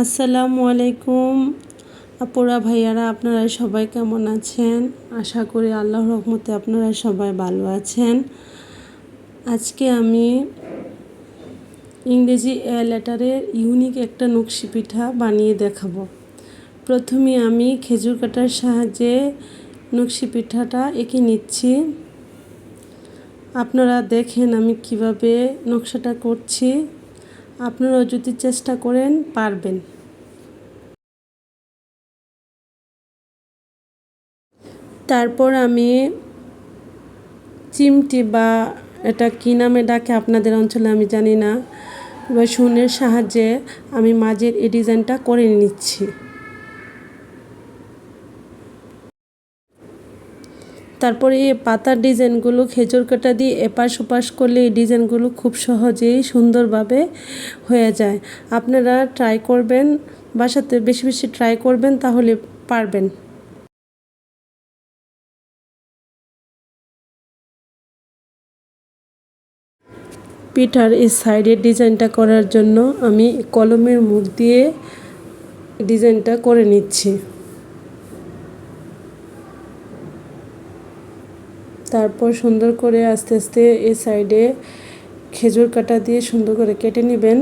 আসসালামু আলাইকুম আপুরা ভাইয়ারা, আপনারা সবাই কেমন আছেন? আশা করি আল্লাহর রহমতে আপনারা সবাই ভালো আছেন। আজকে আমি ইংরেজি এ লেটারের ইউনিক একটা নকশি পিঠা বানিয়ে দেখাবো। প্রথমে আমি খেজুর কাটার সাহায্যে নকশি পিঠাটা এঁকে নিচ্ছি। আপনারা দেখেন আমি কিভাবে নকশাটা করছি। আপনারাও যদি চেষ্টা করেন পারবেন। তারপর আমি চিমটি বা এটা কী নামে ডাকে আপনাদের অঞ্চলে আমি জানি না, এবার সুনের সাহায্যে আমি মাঝের এই ডিজাইনটা করে নিচ্ছি। তারপরে এই পাতার ডিজাইনগুলো খেজুর কাটা দিয়ে এপাশ ওপাশ করলে এই ডিজাইনগুলো খুব সহজেই সুন্দরভাবে হয়ে যায়। আপনারা ট্রাই করবেন, বাসাতে বেশি বেশি ট্রাই করবেন, তাহলে পারবেন। পিঠার এই সাইডের ডিজাইনটা করার জন্য আমি কলমের মুখ দিয়ে ডিজাইনটা করে নিচ্ছি। তারপর সুন্দর করে আস্তে আস্তে এই সাইডে খেজুর কাটা দিয়ে সুন্দর করে কেটে নেবেন,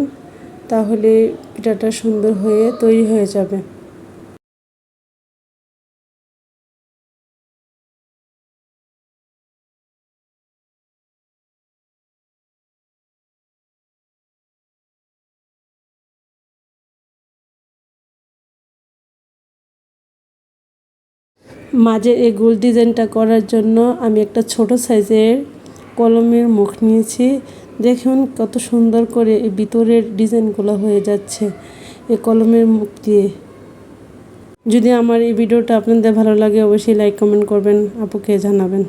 তাহলে পিঠাটা সুন্দর হয়ে তৈরি হয়ে যাবে। মাঝে এই গোল ডিজাইনটা করার জন্য আমি একটা ছোট সাইজের কলমের মুখ নিয়েছি। দেখুন কত সুন্দর করে এই ভিতরের ডিজাইনগুলো হয়ে যাচ্ছে এই কলমের মুখ দিয়ে। যদি আমার এই ভিডিওটা আপনাদের ভালো লাগে অবশ্যই লাইক কমেন্ট করবেন, আপুকে জানাবেন।